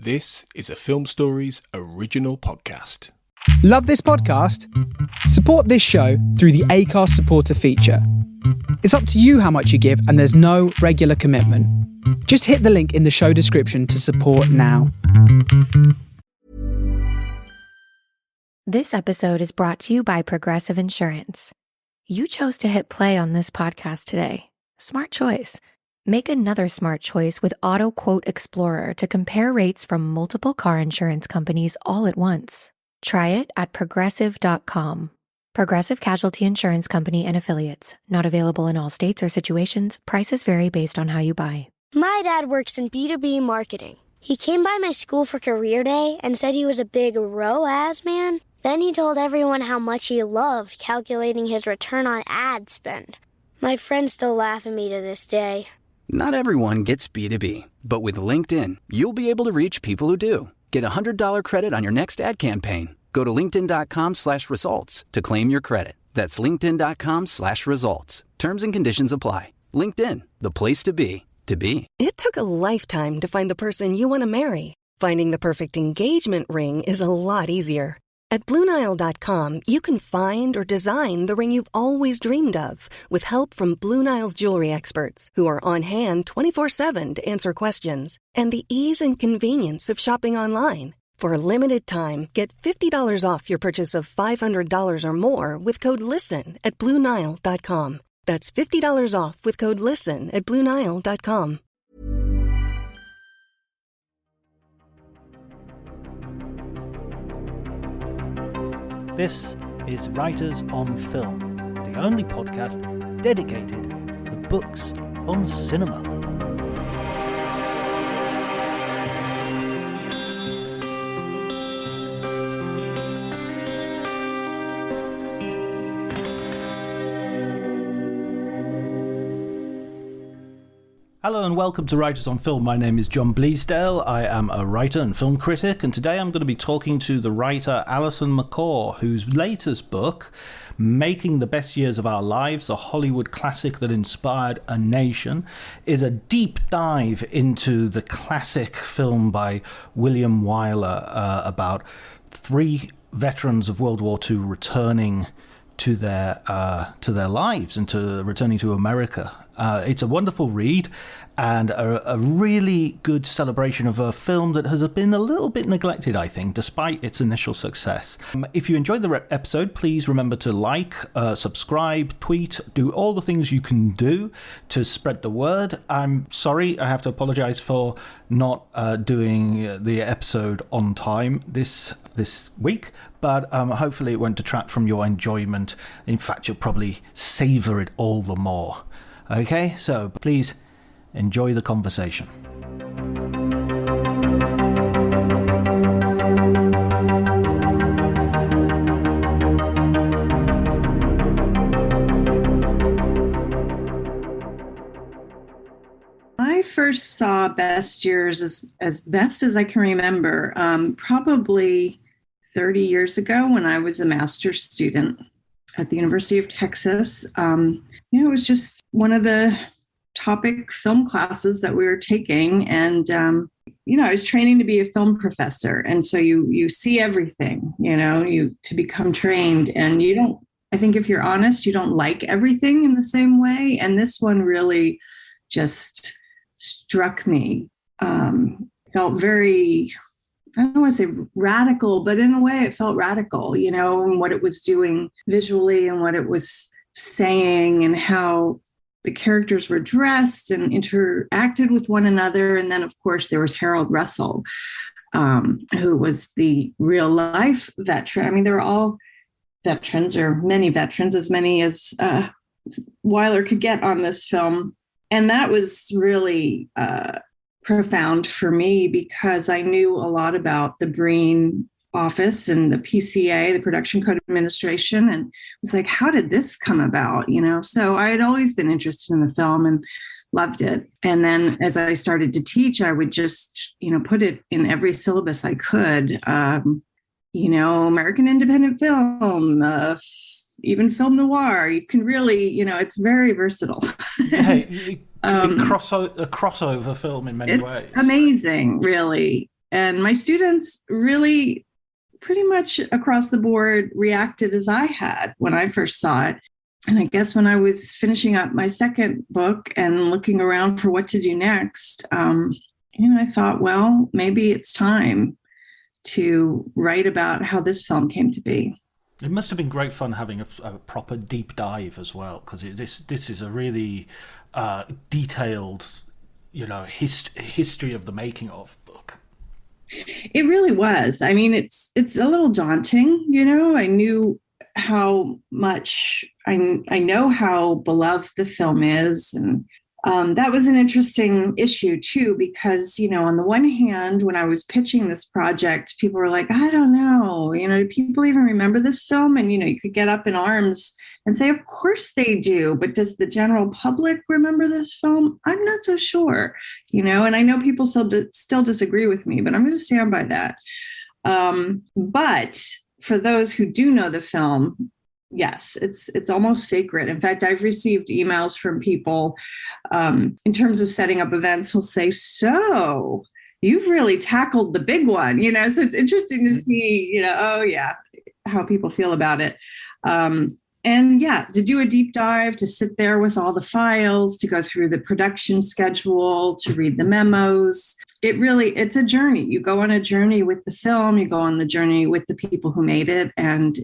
This is a Film Stories original podcast. Love this podcast? Support this show through the Acast supporter feature. It's up to you how much you give, and there's no regular commitment. Just hit the link in the show description to support now. This episode is brought to you by Progressive Insurance. You chose to hit play on this podcast today. Smart choice. Make another smart choice with Auto Quote Explorer to compare rates from multiple car insurance companies all at once. Try it at progressive.com. Progressive Casualty Insurance Company and Affiliates. Not available in all states or situations. Prices vary based on how you buy. My dad works in B2B marketing. He came by my school for career day and said he was a big ROAS man. Then he told everyone how much he loved calculating his return on ad spend. My friends still laugh at me to this day. Not everyone gets B2B, but with LinkedIn, you'll be able to reach people who do. Get a $100 credit on your next ad campaign. Go to linkedin.com/results to claim your credit. That's linkedin.com/results. Terms and conditions apply. LinkedIn, the place to be, to be. It took a lifetime to find the person you want to marry. Finding the perfect engagement ring is a lot easier. At BlueNile.com, you can find or design the ring you've always dreamed of with help from Blue Nile's jewelry experts who are on hand 24/7 to answer questions. And the ease and convenience of shopping online. For a limited time, get $50 off your purchase of $500 or more with code LISTEN at BlueNile.com. That's $50 off with code LISTEN at BlueNile.com. This is Writers on Film, the only podcast dedicated to books on cinema. Hello and welcome to Writers on Film. My name is John Bleasdale. I am a writer and film critic, and today I'm going to be talking to the writer Alison Macor, whose latest book, Making the Best Years of Our Lives, a Hollywood classic that inspired a nation, is a deep dive into the classic film by William Wyler about three veterans of World War II returning to their lives and to returning to America. It's a wonderful read and a really good celebration of a film that has been a little bit neglected, I think, despite its initial success. If you enjoyed the episode, please remember to like, subscribe, tweet, do all the things you can do to spread the word. I'm sorry, I have to apologize for not doing the episode on time this week, but hopefully it won't detract from your enjoyment. In fact, you'll probably savor it all the more. Okay, so please enjoy the conversation. I first saw Best Years as best as I can remember, probably 30 years ago when I was a master's student at the University of Texas. It was just one of the topic film classes that we were taking. And, I was training to be a film professor. And so you see everything, to become trained. And I think if you're honest, you don't like everything in the same way. And this one really just struck me. Felt very, I don't want to say radical, but in a way it felt radical, and what it was doing visually and what it was saying and how the characters were dressed and interacted with one another. And then, of course, there was Harold Russell, who was the real life veteran. I mean, they were all veterans, or many veterans, as many as Wyler could get on this film. And that was really profound for me because I knew a lot about the Breen office and the PCA, the Production Code Administration, and was like, how did this come about? So I had always been interested in the film and loved it. And then as I started to teach, I would just, put it in every syllabus I could, American independent film, even film noir. You can really, it's very versatile. Yeah, a crossover film in many ways. It's amazing, really. And my students really pretty much across the board reacted as I had when I first saw it. And I guess when I was finishing up my second book and looking around for what to do next, I thought, well, maybe it's time to write about how this film came to be. It must have been great fun having a proper deep dive as well, because this is a really detailed, history of the making of book. It really was. I mean, it's a little daunting. I knew how much I know how beloved the film is, and that was an interesting issue too, because on the one hand, when I was pitching this project, people were like, I don't know, do people even remember this film? And you could get up in arms and say, of course they do, but does the general public remember this film? I'm not so sure, and I know people still disagree with me, but I'm going to stand by that. But for those who do know the film, yes, it's almost sacred. In fact, I've received emails from people in terms of setting up events who'll say, so you've really tackled the big one, so it's interesting to see, how people feel about it. To do a deep dive, to sit there with all the files, to go through the production schedule, to read the memos. It's a journey. You go on a journey with the film, you go on the journey with the people who made it, and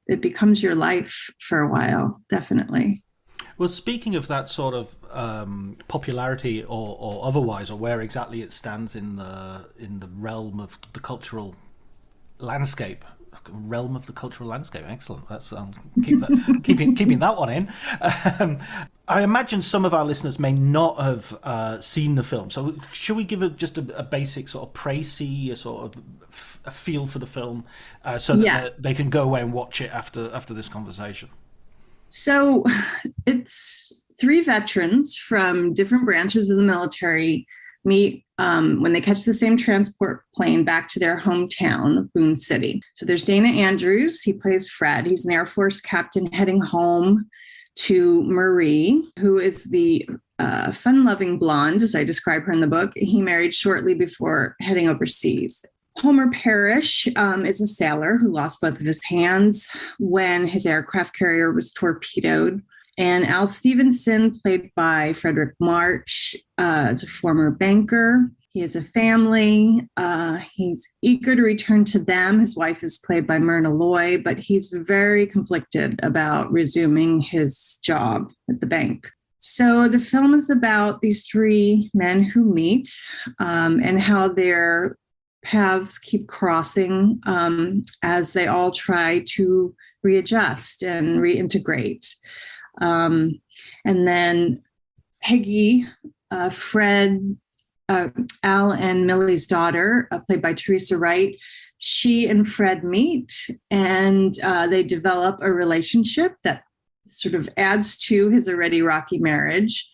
it becomes your life for a while, definitely. Well, speaking of that sort of popularity or otherwise, or where exactly it stands in the realm of the cultural landscape. Excellent. That's keeping that one in. I imagine some of our listeners may not have seen the film. So should we give just a basic sort of précis, a sort of a feel for the film, so that they can go away and watch it after this conversation? So it's three veterans from different branches of the military meet when they catch the same transport plane back to their hometown of Boone City. So there's Dana Andrews. He plays Fred. He's an Air Force captain heading home to Marie, who is the fun-loving blonde, as I describe her in the book. He married shortly before heading overseas. Homer Parrish is a sailor who lost both of his hands when his aircraft carrier was torpedoed. And Al Stevenson, played by Fredric March, is a former banker. He has a family. He's eager to return to them. His wife is played by Myrna Loy, but he's very conflicted about resuming his job at the bank. So the film is about these three men who meet and how their paths keep crossing as they all try to readjust and reintegrate. And then Peggy, Fred, Al and Millie's daughter, played by Teresa Wright, she and Fred meet and they develop a relationship that sort of adds to his already rocky marriage.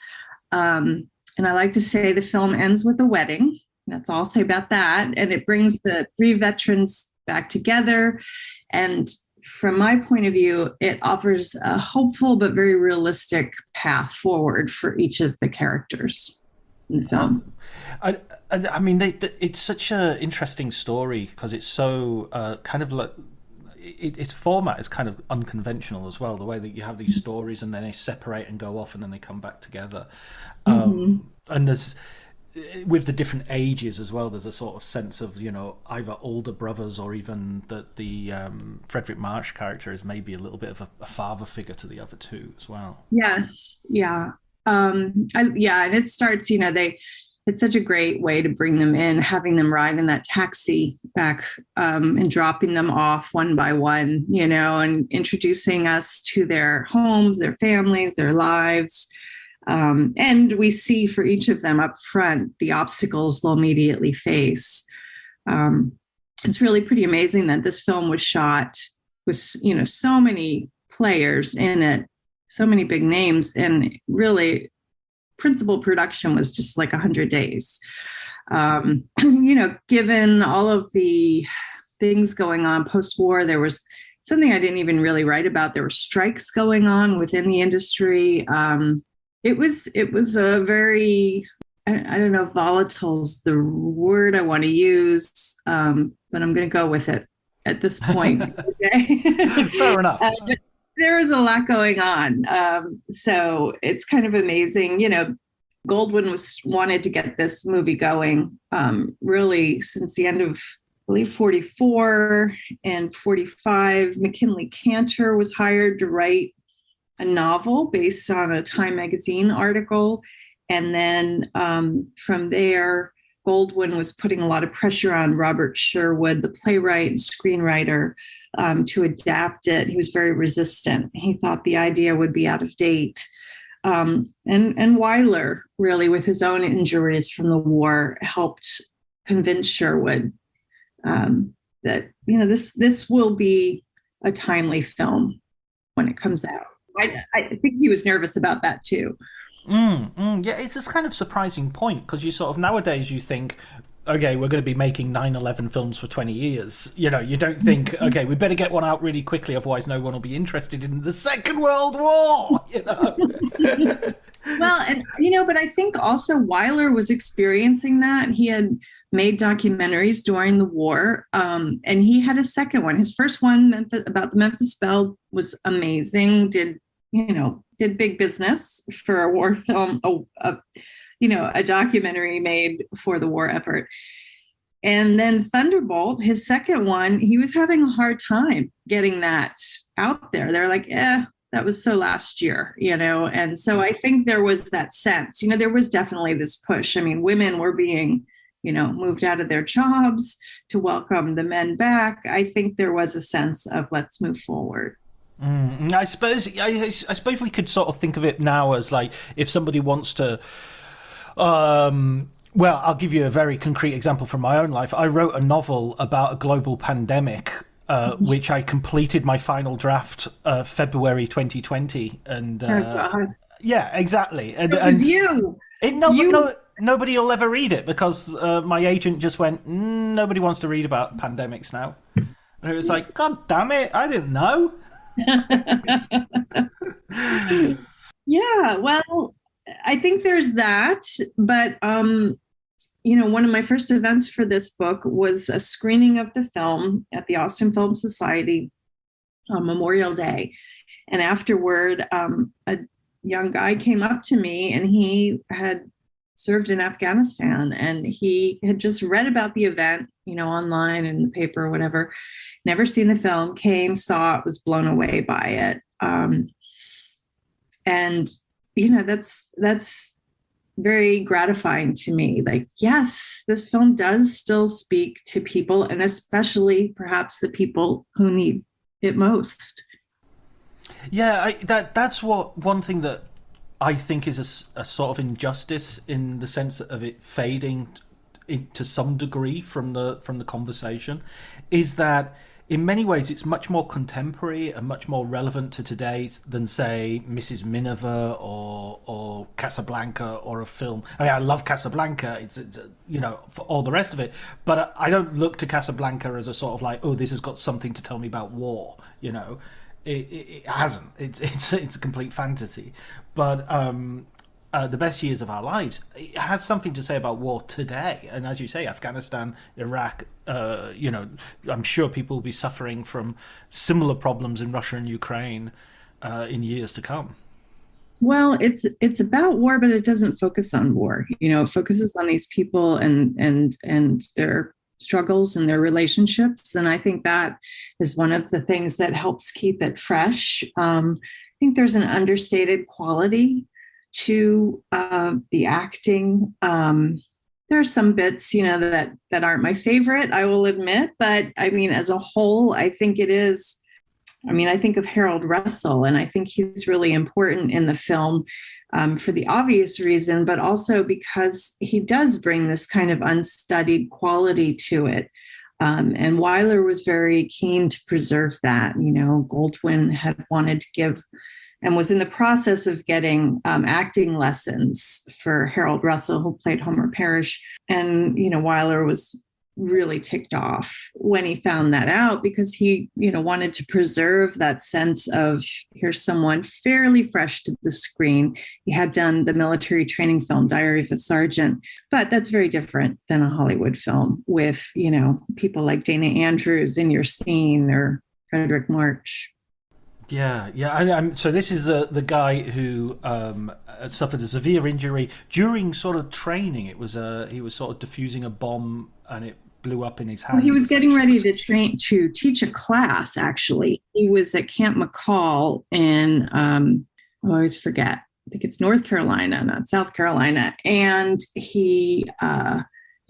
And I like to say the film ends with a wedding. That's all I'll say about that. And it brings the three veterans back together. And from my point of view, it offers a hopeful but very realistic path forward for each of the characters in the film. I mean, it's such an interesting story because it's so kind of like its format is kind of unconventional as well. The way that you have these stories and then they separate and go off and then they come back together. And there's with the different ages as well, there's a sort of sense of, either older brothers or even that the Fredric March character is maybe a little bit of a father figure to the other two as well. Yes. Yeah. And it starts, it's such a great way to bring them in, having them ride in that taxi back and dropping them off one by one, and introducing us to their homes, their families, their lives. And we see for each of them up front the obstacles they'll immediately face. It's really pretty amazing that this film was shot with, so many players in it, so many big names, and really principal production was just like 100 days. Given all of the things going on post-war, there was something I didn't even really write about. There were strikes going on within the industry. It was a very I don't know if volatile's the word I want to use, but I'm going to go with it at this point. Okay? Fair enough. There is a lot going on. So it's kind of amazing. Goldwyn wanted to get this movie going really since the end of, I believe, 44 and 45. McKinley Cantor was hired to write a novel based on a Time magazine article. And then from there, Goldwyn was putting a lot of pressure on Robert Sherwood, the playwright and screenwriter, to adapt it. He was very resistant. He thought the idea would be out of date. And Wyler, really, with his own injuries from the war, helped convince Sherwood that this will be a timely film when it comes out. I think he was nervous about that too. Yeah, it's this kind of surprising point because you sort of nowadays you think, okay, we're going to be making 9/11 films for 20 years. You don't think, okay, we better get one out really quickly, otherwise no one will be interested in the Second World War. Well, and but I think also Wyler was experiencing that. He had made documentaries during the war, and he had a second one. His first one about the Memphis Belle was amazing. Did big business for a war film, a documentary made for the war effort. And then Thunderbolt, his second one, he was having a hard time getting that out there. They're like, that was so last year, And so I think there was that sense, there was definitely this push. I mean, women were being, moved out of their jobs to welcome the men back. I think there was a sense of let's move forward. I suppose we could sort of think of it now as like if somebody wants to well, I'll give you a very concrete example from my own life. I wrote a novel about a global pandemic, which I completed my final draft February 2020, and yeah, exactly. And it was you. Nobody will ever read it because my agent just went, nobody wants to read about pandemics now, and it was like, God damn it, I didn't know. Yeah, well, I think there's that, but one of my first events for this book was a screening of the film at the Austin Film Society on Memorial Day, and afterward, a young guy came up to me, and he had served in Afghanistan, and he had just read about the event, online in the paper or whatever. Never seen the film, came, saw it, was blown away by it. And, that's very gratifying to me. Like, yes, this film does still speak to people, and especially perhaps the people who need it most. Yeah, that's one thing that I think is a sort of injustice in the sense of it fading to some degree from the conversation, is that in many ways it's much more contemporary and much more relevant to today than, say, Mrs. Miniver or Casablanca or a film. I mean, I love Casablanca, it's for all the rest of it, but I don't look to Casablanca as a sort of like, oh, this has got something to tell me about war. It hasn't. It's a complete fantasy. But the best years of our lives, it has something to say about war today. And as you say, Afghanistan, Iraq, I'm sure people will be suffering from similar problems in Russia and Ukraine in years to come. Well, it's about war, but it doesn't focus on war. It focuses on these people and their struggles and their relationships. And I think that is one of the things that helps keep it fresh. I think there's an understated quality to the acting. There are some bits, that aren't my favorite, I will admit. But I mean, as a whole, I think it is. I mean, I think of Harold Russell, and I think he's really important in the film for the obvious reason, but also because he does bring this kind of unstudied quality to it. And Wyler was very keen to preserve that. Goldwyn had wanted to give and was in the process of getting acting lessons for Harold Russell, who played Homer Parrish. And, Wyler was really ticked off when he found that out, because he, wanted to preserve that sense of, here's someone fairly fresh to the screen. He had done the military training film Diary of a Sergeant, but that's very different than a Hollywood film with, people like Dana Andrews in your scene, or Fredric March. Yeah. So this is the guy who suffered a severe injury during sort of training. It was he was sort of defusing a bomb and it blew up in his hand. Well, he was getting ready to teach a class. Actually, he was at Camp McCall in I always forget. I think it's North Carolina, not South Carolina, and he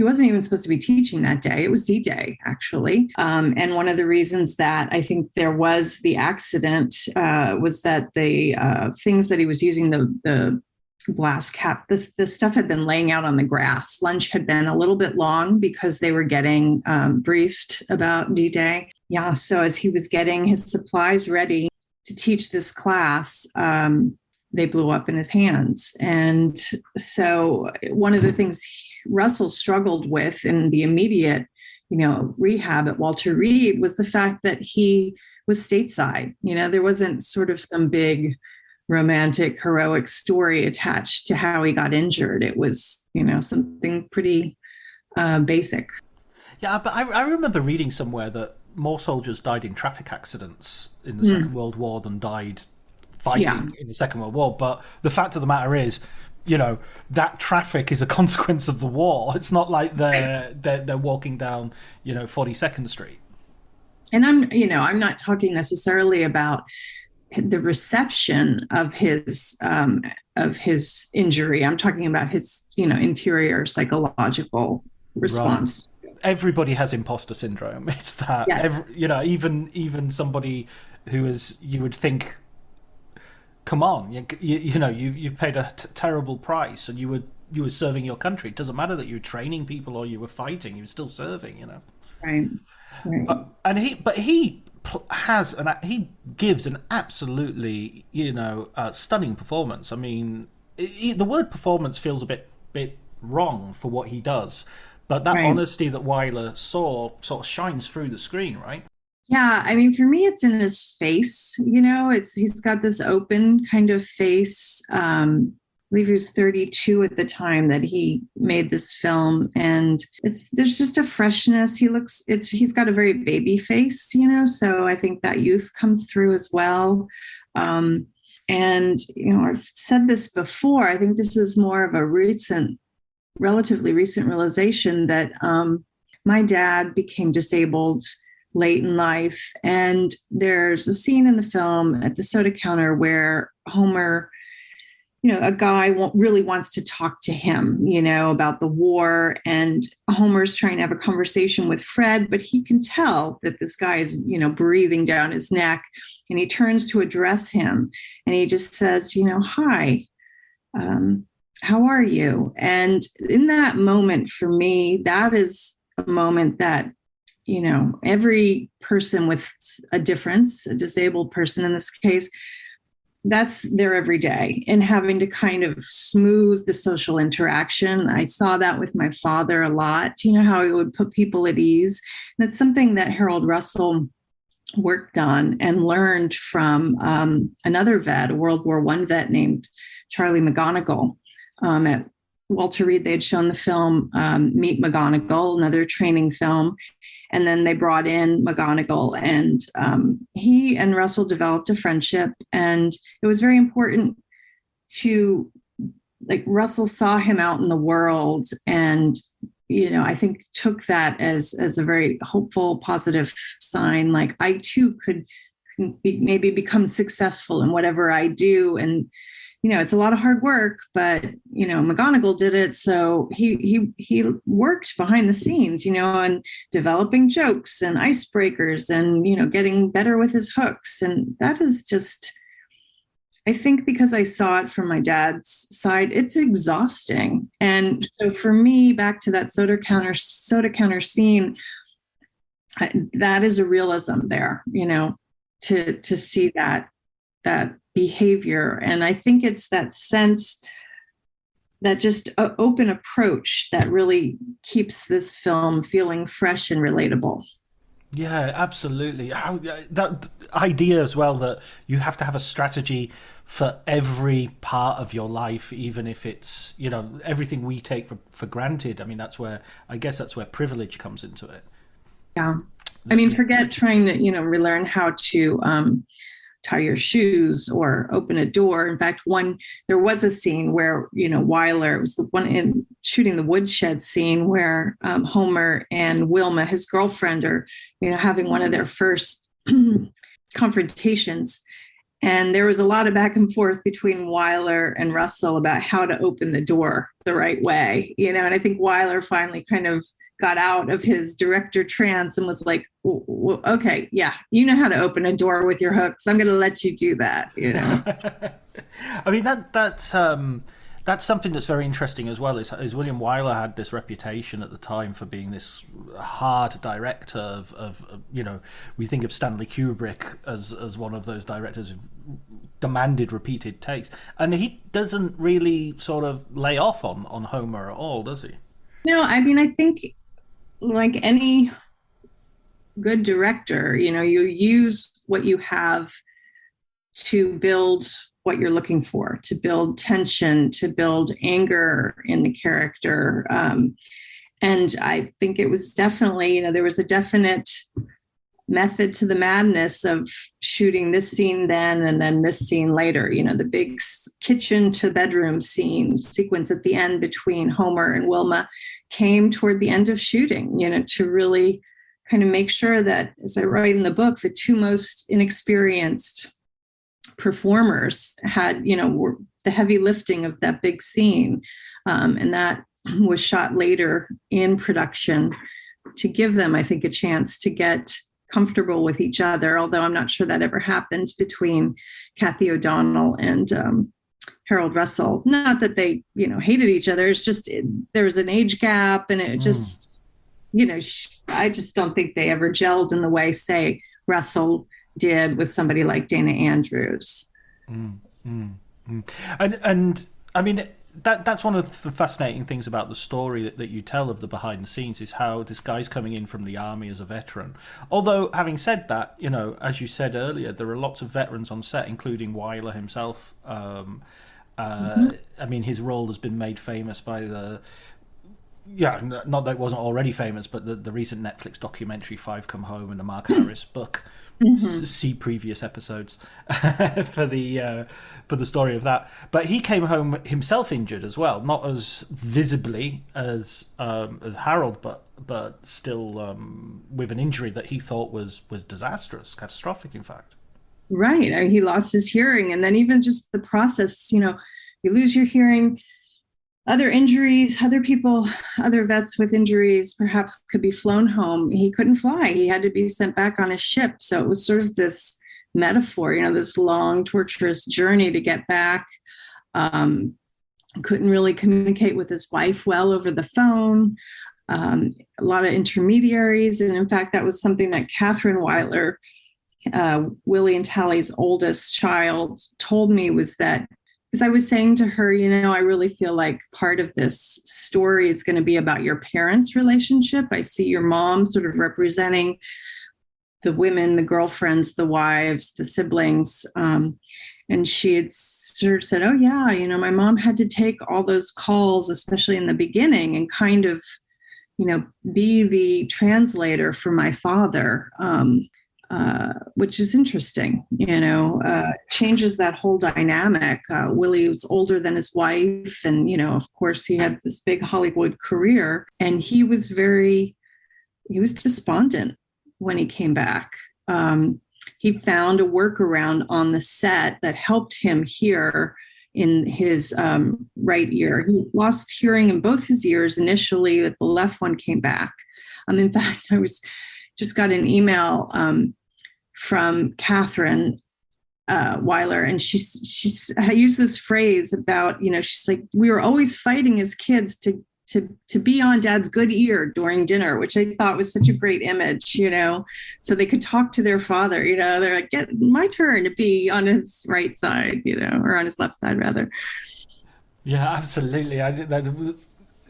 wasn't even supposed to be teaching that day. It was D-Day, actually. And one of the reasons that I think there was the accident was that the things that he was using, the blast cap, this stuff had been laying out on the grass. Lunch had been a little bit long because they were getting briefed about D-Day. Yeah, so as he was getting his supplies ready to teach this class, they blew up in his hands. And so one of the things Russell struggled with in the immediate, rehab at Walter Reed was the fact that he was stateside. There wasn't sort of some big romantic, heroic story attached to how he got injured. It was, something pretty basic. Yeah, but I remember reading somewhere that more soldiers died in traffic accidents in the Second World War than died fighting in the Second World War. But the fact of the matter is, that traffic is a consequence of the war. It's not like they're walking down, 42nd Street. And I'm not talking necessarily about the reception of his injury. I'm talking about his, interior psychological response. Right. Everybody has imposter syndrome. It's that, even somebody who is, you would think, come on, you've paid a terrible price, and you were serving your country. It doesn't matter that you were training people or you were fighting; you were still serving. Right. He gives an absolutely stunning performance. I mean, the word performance feels a bit wrong for what he does, but that honesty that Wyler saw sort of shines through the screen, right? Yeah, I mean, for me, it's in his face. He's got this open kind of face. I believe he was 32 at the time that he made this film, and there's just a freshness. He's got a very baby face, So I think that youth comes through as well. And I've said this before. I think this is more of a relatively recent realization that my dad became disabled late in life. And there's a scene in the film at the soda counter where Homer, a guy really wants to talk to him, about the war. And Homer's trying to have a conversation with Fred, but he can tell that this guy is, breathing down his neck. And he turns to address him. And he just says, hi, how are you? And in that moment, for me, that is a moment that, every person with a difference, a disabled person in this case, that's there every day, and having to kind of smooth the social interaction. I saw that with my father a lot, how he would put people at ease. And that's something that Harold Russell worked on and learned from another vet, a World War I vet named Charlie McGonigal. At Walter Reed, they had shown the film Meet McGonigal, another training film. And then they brought in McGonigal, and he and Russell developed a friendship. And it was very important to, Russell saw him out in the world, and, I think took that as a very hopeful, positive sign. Like, I too could maybe become successful in whatever I do. And, it's a lot of hard work, but, McGonigal did it. So he worked behind the scenes, and developing jokes and icebreakers and, getting better with his hooks. And that is just, I think because I saw it from my dad's side, it's exhausting. And so for me, back to that soda counter scene, that is a realism there, to see that behavior. And I think it's that sense, that just open approach that really keeps this film feeling fresh and relatable. Yeah, absolutely. That idea as well, that you have to have a strategy for every part of your life, even if it's, everything we take for granted. I mean, I guess that's where privilege comes into it. Yeah. I mean, forget trying to, relearn how to tie your shoes or open a door. In fact, there was a scene where, Wyler, it was the one in shooting the woodshed scene where Homer and Wilma, his girlfriend, are, having one of their first confrontations. And there was a lot of back and forth between Wyler and Russell about how to open the door the right way, and I think Wyler finally kind of got out of his director trance and was like, okay, yeah, you know how to open a door with your hooks. I'm going to let you do that, I mean, that's something that's very interesting as well, is William Wyler had this reputation at the time for being this hard director of we think of Stanley Kubrick as one of those directors who demanded repeated takes. And he doesn't really sort of lay off on Homer at all, does he? No, I mean, I think like any good director, you use what you have to build what you're looking for, to build tension, to build anger in the character. And I think it was definitely, there was a definite method to the madness of shooting this scene then and then this scene later. The big kitchen to bedroom sequence at the end between Homer and Wilma came toward the end of shooting, to really kind of make sure that, as I write in the book, the two most inexperienced performers had, were the heavy lifting of that big scene. And that was shot later in production to give them, I think, a chance to get comfortable with each other, although I'm not sure that ever happened between Kathy O'Donnell and Harold Russell. Not that they, hated each other. It's just there was an age gap, and it just, I just don't think they ever gelled in the way, say, Russell did with somebody like Dana Andrews. And I mean, that's one of the fascinating things about the story that you tell of the behind the scenes, is how this guy's coming in from the army as a veteran. Although, having said that, as you said earlier, there are lots of veterans on set, including Wyler himself. I mean, his role has been made famous by not that it wasn't already famous, but the recent Netflix documentary Five Come Home and the Mark Harris book. See previous episodes for the story of that. But he came home himself injured as well, not as visibly as Harold, but still with an injury that he thought was disastrous, catastrophic, in fact. Right. I mean, he lost his hearing, and then even just the process. You lose your hearing. Other injuries, other vets with injuries perhaps could be flown home. He couldn't fly. He had to be sent back on a ship. So it was sort of this metaphor, this long, torturous journey to get back. Couldn't really communicate with his wife well over the phone. A lot of intermediaries. And in fact, that was something that Catherine Wyler, Willie and Tally's oldest child, told me, was that, because I was saying to her, I really feel like part of this story is going to be about your parents' relationship. I see your mom sort of representing the women, the girlfriends, the wives, the siblings. And she had sort of said, oh, yeah, my mom had to take all those calls, especially in the beginning, and kind of, be the translator for my father. Which is interesting, changes that whole dynamic. Willie was older than his wife. And, of course, he had this big Hollywood career, and he was despondent when he came back. He found a workaround on the set that helped him hear in his right ear. He lost hearing in both his ears initially, but the left one came back. In fact, I just got an email from Catherine Wyler, and she's I used this phrase about, she's like, we were always fighting as kids to be on Dad's good ear during dinner, which I thought was such a great image, so they could talk to their father, they're like, get my turn to be on his right side, or on his left side rather. Yeah, absolutely.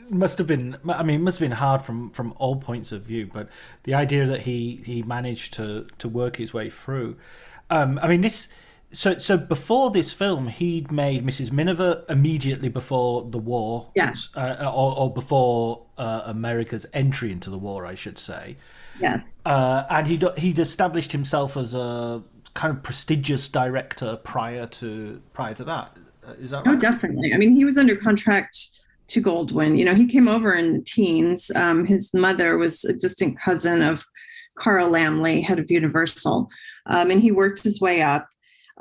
must have been. I mean, it must have been hard from all points of view. But the idea that he managed to work his way through. I mean, this. So before this film, he'd made Mrs. Miniver immediately before the war, Yes, or before America's entry into the war, I should say. yes. And he'd established himself as a kind of prestigious director prior to that. Is that right? Oh, definitely. I mean, he was under contract to Goldwyn. You know, he came over in the teens. His mother was a distant cousin of Carl Laemmle, head of Universal, and he worked his way up.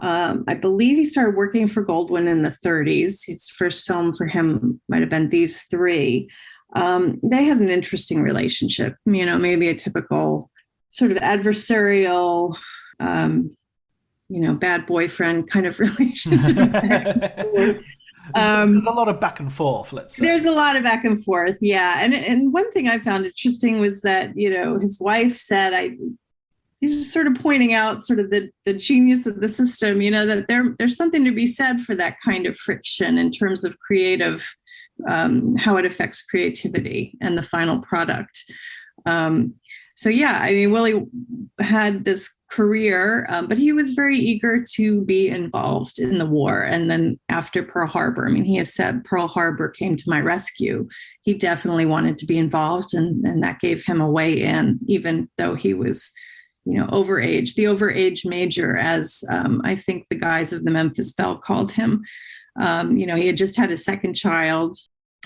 I believe he started working for Goldwyn in the 30s. His first film for him might have been These Three. They had an interesting relationship, you know, maybe a typical sort of adversarial, bad boyfriend kind of relationship. There's a lot of back and forth, let's say. There's a lot of back and forth, yeah. And one thing I found interesting was that, you know, his wife said, he's sort of pointing out sort of the genius of the system, you know, that there's something to be said for that kind of friction in terms of creative, how it affects creativity and the final product. So yeah, I mean, Willie had this career, but he was very eager to be involved in the war. And then after Pearl Harbor, I mean, he has said Pearl Harbor came to my rescue. He definitely wanted to be involved, and that gave him a way in, even though he was, you know, overage, the overage major, as I think the guys of the Memphis Belle called him. You know, he had just had a second child.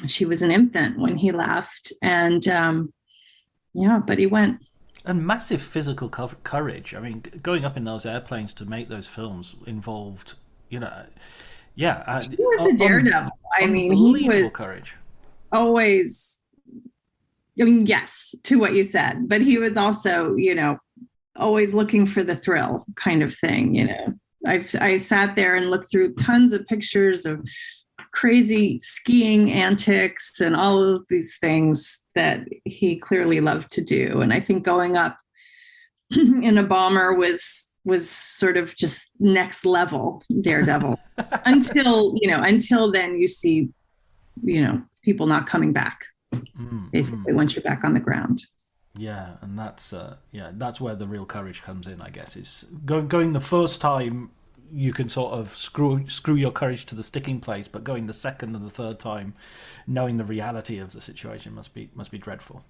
She was an infant when he left. And but he went. And massive physical courage. I mean, going up in those airplanes to make those films involved, you know, he was a daredevil. I mean, he was courage. Always, I mean, yes, to what you said, but he was also, you know, always looking for the thrill kind of thing. You know, I sat there and looked through tons of pictures of crazy skiing antics and all of these things that he clearly loved to do. And I think going up in a bomber was sort of just next level daredevil until then you see, you know, people not coming back basically once you're back on the ground. Yeah, and that's where the real courage comes in, I guess. Is going the first time you can sort of screw your courage to the sticking place, but going the second and the third time, knowing the reality of the situation must be dreadful.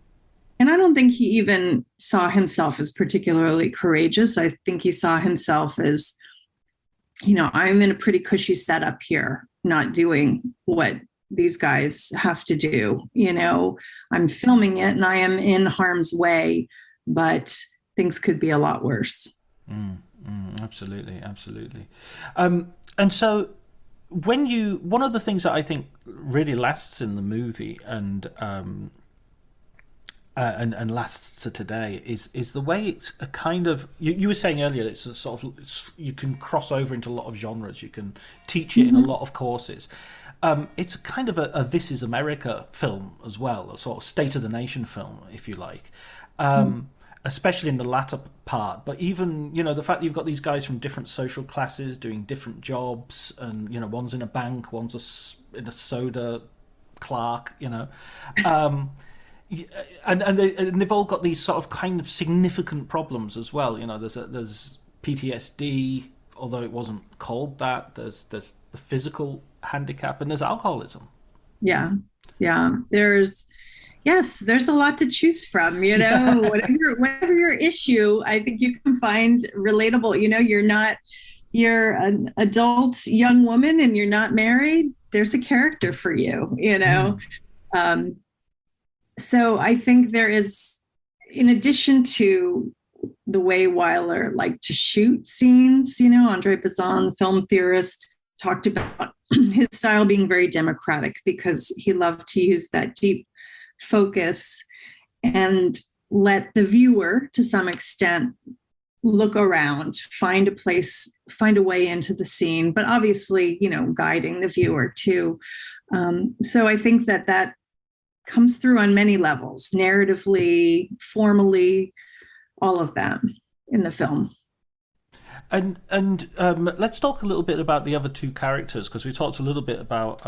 And I don't think he even saw himself as particularly courageous. I think he saw himself as, you know, I'm in a pretty cushy setup here, not doing what these guys have to do. You know, I'm filming it and I am in harm's way, but things could be a lot worse. Absolutely. And so one of the things that I think really lasts in the movie and lasts to today is the way it's a kind of, you were saying earlier, it's a sort of, you can cross over into a lot of genres, you can teach it in a lot of courses. It's a kind of a This Is America film as well, a sort of state of the nation film, if you like. Especially in the latter part, but even, you know, the fact that you've got these guys from different social classes doing different jobs, and, you know, one's in a bank, one's in a soda clerk, you know, and they've all got these sort of kind of significant problems as well. You know, there's PTSD, although it wasn't called that. There's the physical handicap, and there's alcoholism. Yeah. There's a lot to choose from, you know, whatever your issue, I think you can find relatable. You know, you're an adult young woman and you're not married. There's a character for you, you know? So I think there is, in addition to the way Wyler liked to shoot scenes, you know, Andre Bazin, the film theorist, talked about his style being very democratic because he loved to use that deep focus and let the viewer, to some extent, look around, find a way into the scene, but obviously, you know, guiding the viewer too. So I think that comes through on many levels, narratively, formally, all of that in the film. And let's talk a little bit about the other two characters, because we talked a little bit about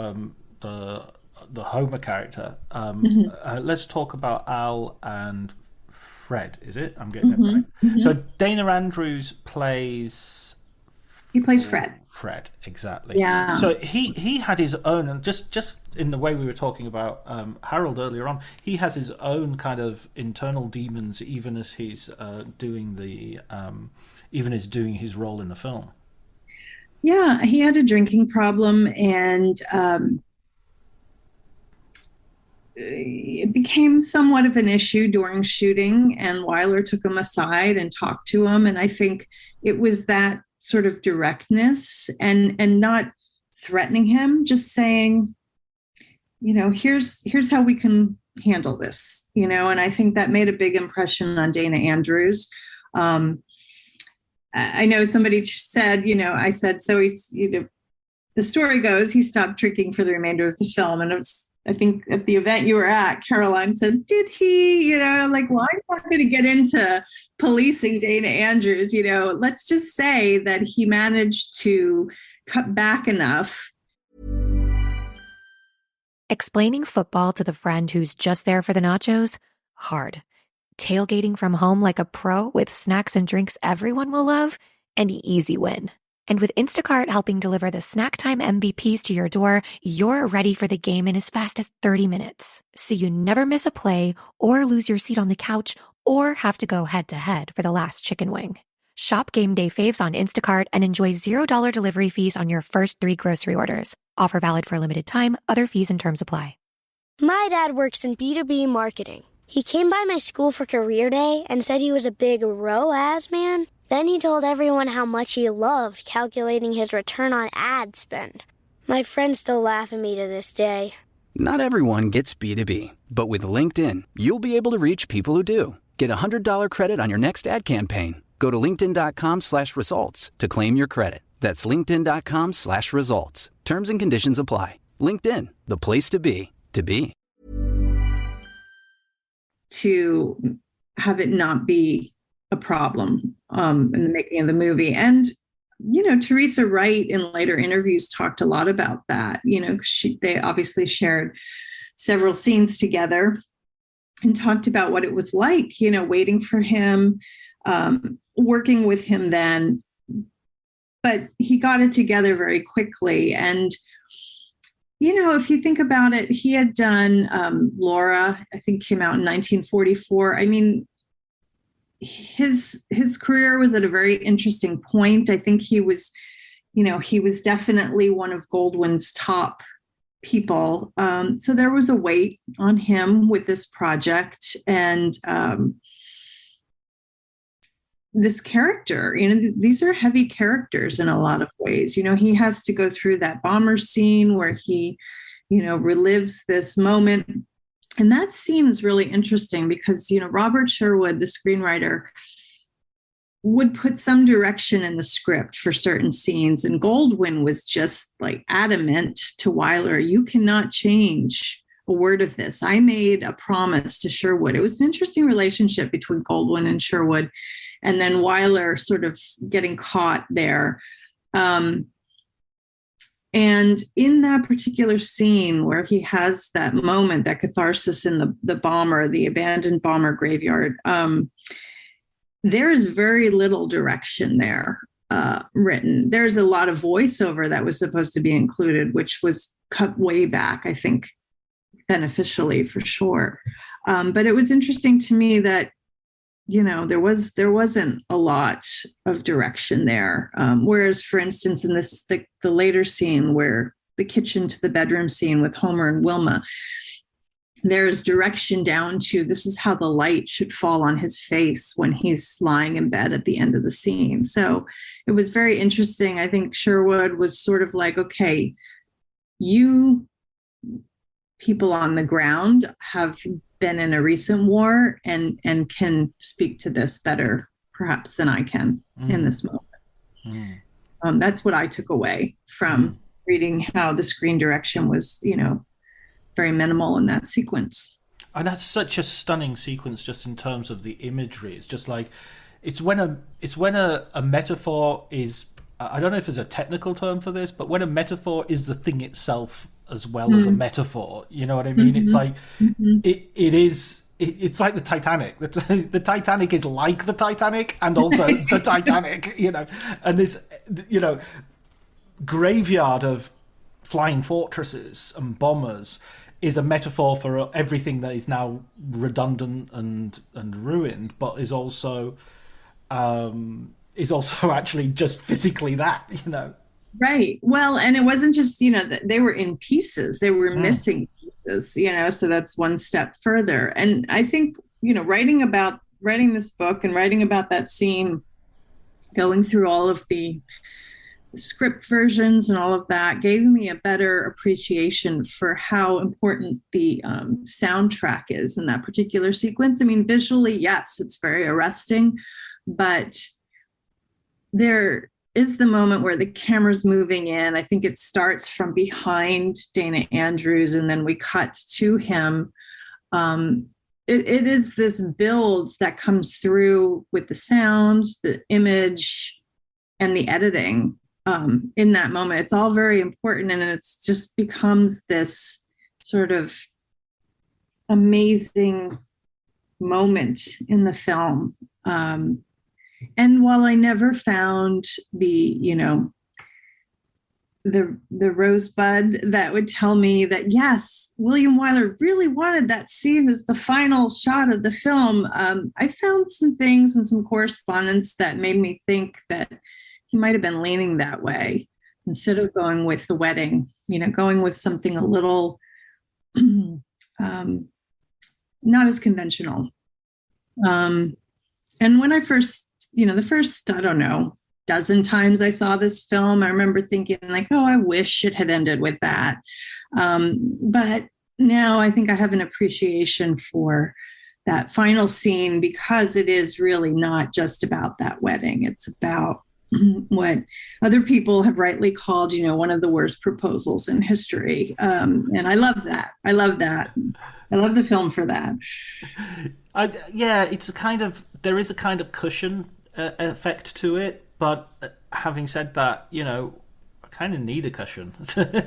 the Homer character. Let's talk about Al and Fred. Is it? I'm getting it right. So Dana Andrews plays. He plays Fred. Fred, exactly. Yeah. So he had his own, and just in the way we were talking about Harold earlier on, he has his own kind of internal demons, even as he's doing his role in the film. Yeah, he had a drinking problem, and it became somewhat of an issue during shooting, and Wyler took him aside and talked to him. And I think it was that sort of directness and not threatening him, just saying, here's how we can handle this, and I think that made a big impression on Dana Andrews. I know somebody said, I said, so he's, the story goes, he stopped drinking for the remainder of the film. And it was, I think at the event you were at, Caroline said, did he, I'm like, well, I'm not going to get into policing Dana Andrews, let's just say that he managed to cut back enough. Explaining football to the friend who's just there for the nachos? Hard. Tailgating from home like a pro with snacks and drinks everyone will love? An easy win. And with Instacart helping deliver the snack time MVPs to your door, you're ready for the game in as fast as 30 minutes. So you never miss a play or lose your seat on the couch or have to go head-to-head for the last chicken wing. Shop Game Day Faves on Instacart and enjoy $0 delivery fees on your first 3 grocery orders. Offer valid for a limited time. Other fees and terms apply. My dad works in B2B marketing. He came by my school for career day and said he was a big ROAS man. Then he told everyone how much he loved calculating his return on ad spend. My friends still laugh at me to this day. Not everyone gets B2B, but with LinkedIn, you'll be able to reach people who do. Get a $100 credit on your next ad campaign. Go to linkedin.com/results to claim your credit. That's linkedin.com/results. Terms and conditions apply. LinkedIn, the place to be, to be. To have it not be a problem in the making of the movie. And, Teresa Wright in later interviews talked a lot about that. They obviously shared several scenes together and talked about what it was like, waiting for him, working with him then. But he got it together very quickly. And, if you think about it, he had done Laura, I think came out in 1944. I mean, his career was at a very interesting point. I think he was definitely one of Goldwyn's top people. So there was a weight on him with this project. And this character, these are heavy characters in a lot of ways. He has to go through that bomber scene where he, relives this moment. And that scene is really interesting because, Robert Sherwood, the screenwriter, would put some direction in the script for certain scenes. And Goldwyn was just like adamant to Wyler, you cannot change a word of this. I made a promise to Sherwood. It was an interesting relationship between Goldwyn and Sherwood. And then Wyler sort of getting caught there. And in that particular scene where he has that moment, that catharsis in the bomber, the abandoned bomber graveyard, there is very little direction there written. There's a lot of voiceover that was supposed to be included, which was cut way back, I think, beneficially for sure. But it was interesting to me that, there wasn't a lot of direction there. Whereas, for instance, in the later scene where the kitchen to the bedroom scene with Homer and Wilma, there's direction down to this is how the light should fall on his face when he's lying in bed at the end of the scene. So it was very interesting. I think Sherwood was sort of like, okay, you people on the ground have been in a recent war and can speak to this better perhaps than I can in this moment. That's what I took away from reading how the screen direction was, very minimal in that sequence. And that's such a stunning sequence just in terms of the imagery. It's just like, it's when a metaphor is, I don't know if there's a technical term for this, but when a metaphor is the thing itself as well as a metaphor. You know what I mean? It's like it's like the Titanic. The Titanic is like the Titanic and also the Titanic, you know. And this, you know, graveyard of flying fortresses and bombers is a metaphor for everything that is now redundant and ruined, but is also actually just physically that, you know. Right. Well, and it wasn't just, you know, that they were in pieces, they were missing pieces, you know, so that's one step further. And I think, you know, writing this book and writing about that scene, going through all of the script versions and all of that gave me a better appreciation for how important the soundtrack is in that particular sequence. I mean, visually, yes, it's very arresting, but there is the moment where the camera's moving in. I think it starts from behind Dana Andrews and then we cut to him. It is this build that comes through with the sound, the image, and the editing in that moment. It's all very important, and it's just becomes this sort of amazing moment in the film. And while I never found the, you know, the rosebud that would tell me that, yes, William Wyler really wanted that scene as the final shot of the film, I found some things and some correspondence that made me think that he might have been leaning that way instead of going with the wedding, you know, going with something a little not as conventional. And when I first, you know, the first, I don't know, dozen times I saw this film, I remember thinking like, oh, I wish it had ended with that. But now I think I have an appreciation for that final scene because it is really not just about that wedding. It's about what other people have rightly called, you know, one of the worst proposals in history. And I love that. I love the film for that. It's a kind of, there is a kind of cushion effect to it, but having said that, you know, I kind of need a cushion.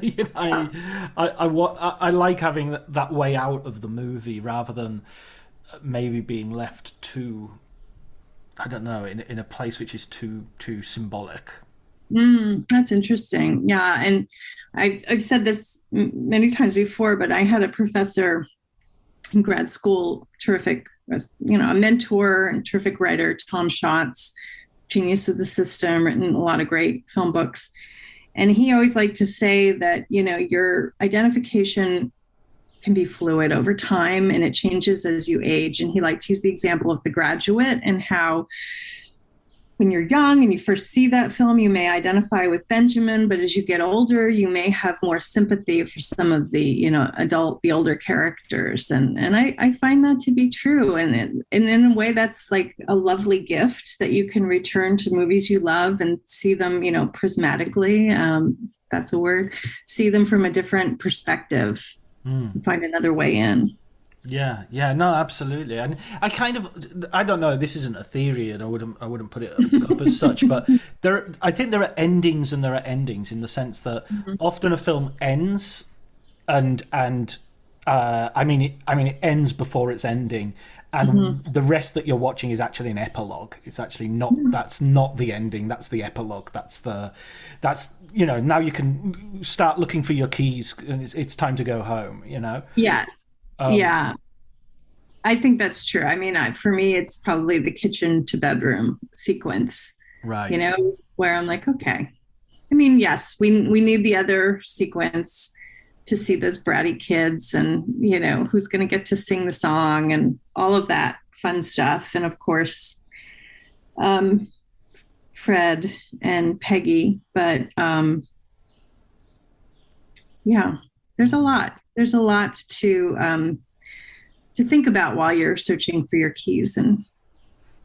You know, I like having that way out of the movie rather than maybe being left too, I don't know, in a place which is too symbolic. That's interesting. Yeah, and I've said this many times before, but I had a professor in grad school, terrific, you know, a mentor and terrific writer, Tom Schatz, genius of the system, written a lot of great film books. And he always liked to say that, you know, your identification can be fluid over time and it changes as you age. And he liked to use the example of The Graduate and how when you're young and you first see that film, you may identify with Benjamin, but as you get older, you may have more sympathy for some of the, you know, the older characters. And I find that to be true. And in a way, that's like a lovely gift that you can return to movies you love and see them, you know, prismatically. That's a word. See them from a different perspective. And find another way in. Yeah, no, absolutely. And I don't know, this isn't a theory and I wouldn't put it up as such, but I think there are endings and there are endings in the sense that often a film ends and I mean it ends before it's ending, and the rest that you're watching is actually an epilogue. It's actually not, that's not the ending, that's the epilogue. That's you know, now you can start looking for your keys and it's time to go home, you know? Yes. Yeah, I think that's true. I mean, for me, it's probably the kitchen to bedroom sequence, right? You know, where I'm like, okay. I mean, yes, we need the other sequence to see those bratty kids and, you know, who's going to get to sing the song and all of that fun stuff. And of course, Fred and Peggy. But yeah, there's a lot. There's a lot to think about while you're searching for your keys and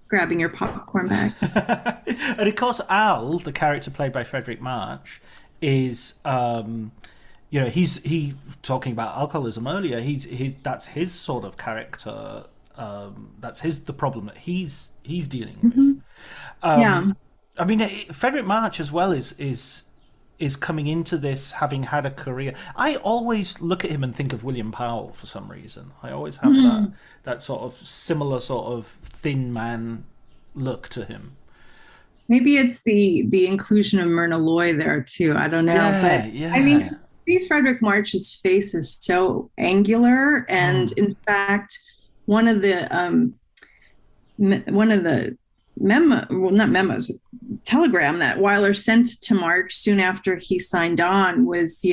grabbing your popcorn bag. And of course, Al, the character played by Fredric March, is you know, he talking about alcoholism earlier. That's his sort of character. That's the problem that he's dealing with. Yeah. I mean, Fredric March as well is is coming into this having had a career. I always look at him and think of William Powell for some reason. I always have that sort of similar sort of thin man look to him. Maybe it's the inclusion of Myrna Loy there too. I don't know, but I mean, see, Fredric March's face is so angular, and in fact, one of the telegram that Wyler sent to March soon after he signed on was,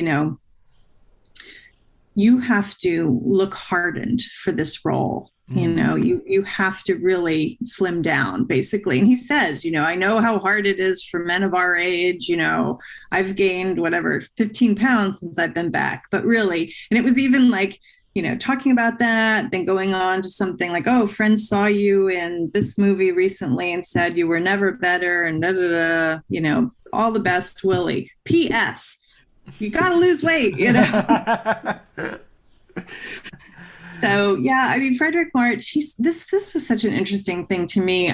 you have to look hardened for this role. You have to really slim down, basically. And he says, I know how hard it is for men of our age. I've gained 15 pounds since I've been back. But really, and it was even like, talking about that, then going on to something like, oh, friends saw you in this movie recently and said you were never better, and all the best, Willie. P.S. You got to lose weight, So, yeah, I mean, Fredric March, this was such an interesting thing to me.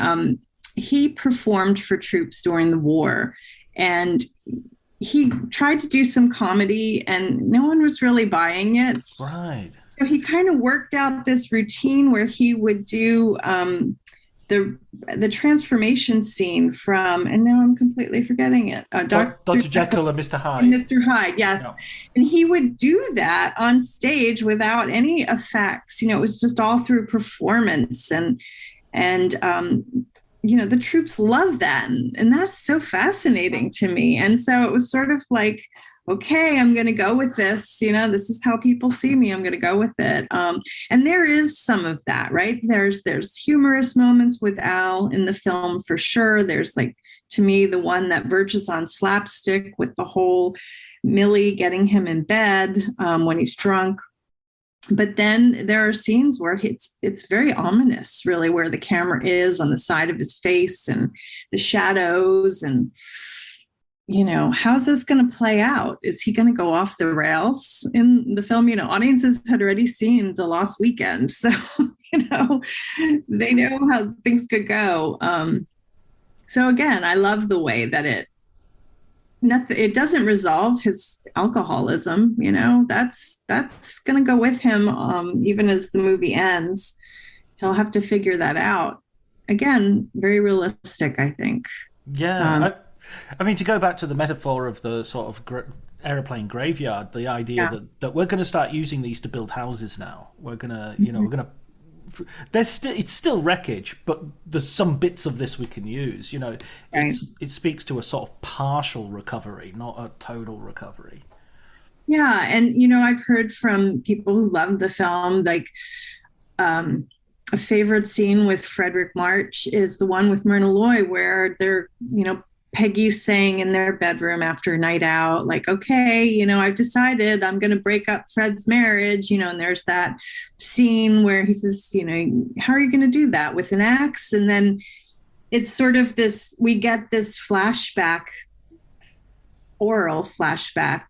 He performed for troops during the war, and he tried to do some comedy, and no one was really buying it. Right. So he kind of worked out this routine where he would do the transformation scene from, and now I'm completely forgetting it. Dr. Jekyll and Mr. Hyde. Mr. Hyde, yes. No. And he would do that on stage without any effects. It was just all through performance, and the troops love that, and that's so fascinating to me. And so it was sort of like, okay, I'm going to go with this. This is how people see me. I'm going to go with it. And there is some of that, right? There's humorous moments with Al in the film for sure. There's, like, to me, the one that verges on slapstick with the whole Millie getting him in bed when he's drunk. But then there are scenes where it's very ominous, really, where the camera is on the side of his face and the shadows, and how's this going to play out? Is he going to go off the rails in the film? Audiences had already seen The Lost Weekend, so they know how things could go. So again, I love the way that it doesn't resolve his alcoholism. That's going to go with him even as the movie ends. He'll have to figure that out. Again, very realistic, I think. Yeah. I mean, to go back to the metaphor of the sort of aeroplane graveyard, the idea that we're going to start using these to build houses now. We're going to, it's still wreckage, but there's some bits of this we can use. It speaks to a sort of partial recovery, not a total recovery. Yeah, and I've heard from people who love the film, like a favorite scene with Fredric March is the one with Myrna Loy, where they're, Peggy's saying in their bedroom after a night out, like, okay, I've decided I'm going to break up Fred's marriage, and there's that scene where he says, how are you going to do that, with an axe? And then it's sort of we get this oral flashback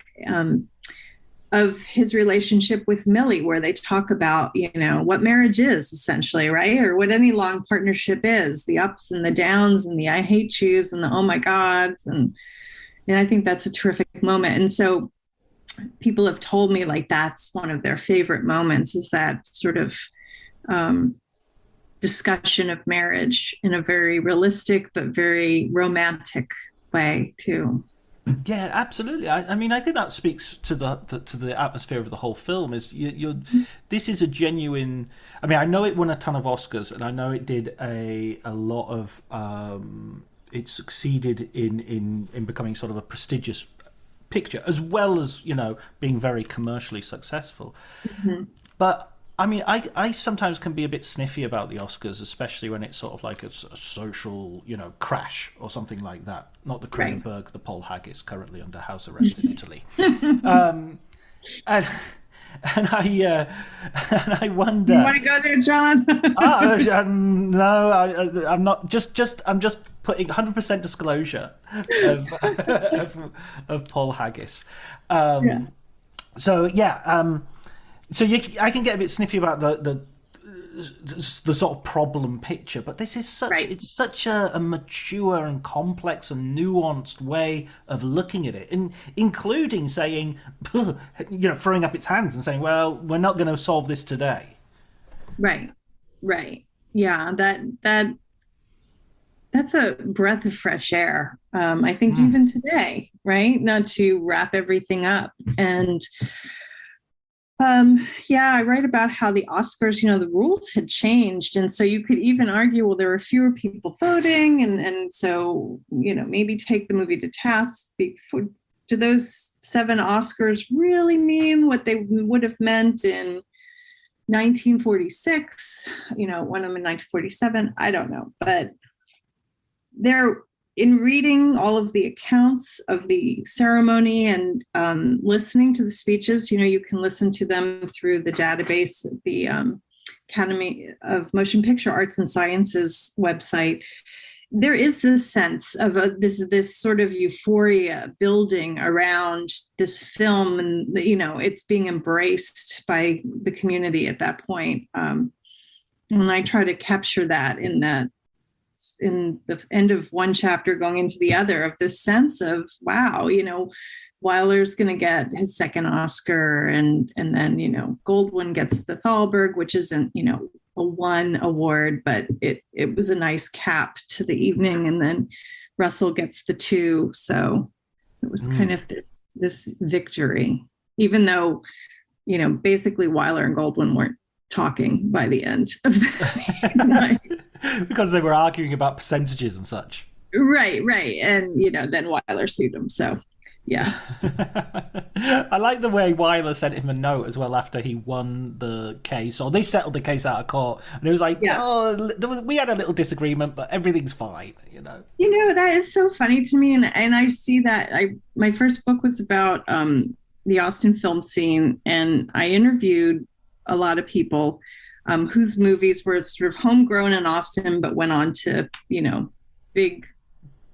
of his relationship with Millie, where they talk about, what marriage is essentially, right? Or what any long partnership is, the ups and the downs and the I hate yous and the oh my gods. And I think that's a terrific moment. And so people have told me, like, that's one of their favorite moments, is that sort of discussion of marriage in a very realistic but very romantic way too. Yeah, absolutely. I mean, I think that speaks to the atmosphere of the whole film. This is a genuine. I mean, I know it won a ton of Oscars, and I know it did a lot of. It succeeded in becoming sort of a prestigious picture, as well as being very commercially successful. Mm-hmm. But I mean, I sometimes can be a bit sniffy about the Oscars, especially when it's sort of like a social, crash or something like that. Not the Cronenberg, right. The Paul Haggis, currently under house arrest in Italy. And I wonder. You want to go there, John? No, I'm not. I'm just putting 100% disclosure of Paul Haggis. So I can get a bit sniffy about the the sort of problem picture, but this is it's such a mature and complex and nuanced way of looking at it, and including saying, throwing up its hands and saying, well, we're not going to solve this today. Right. Yeah, that's a breath of fresh air. I think even today, right? Not to wrap everything up. And I write about how the Oscars, the rules had changed. And so you could even argue, well, there were fewer people voting. And so, maybe take the movie to task. Do those 7 Oscars really mean what they would have meant in 1946? One of them in 1947? I don't know. But in reading all of the accounts of the ceremony and listening to the speeches, you can listen to them through the database, the Academy of Motion Picture Arts and Sciences website. There is this sense of this sort of euphoria building around this film, and it's being embraced by the community at that point. And I try to capture that in the end of one chapter going into the other, of this sense of, wow, Wyler's going to get his second Oscar, and then Goldwyn gets the Thalberg, which isn't a one award, but it was a nice cap to the evening, and then Russell gets the 2, so it was kind of this victory, even though basically Wyler and Goldwyn weren't talking by the end of the night. Because they were arguing about percentages and such. Right. And, then Wyler sued him. So, yeah. I like the way Wyler sent him a note as well after he won the case, or they settled the case out of court. And it was like, we had a little disagreement, but everything's fine, that is so funny to me. And I see that. My first book was about the Austin film scene, and I interviewed a lot of people whose movies were sort of homegrown in Austin, but went on to, big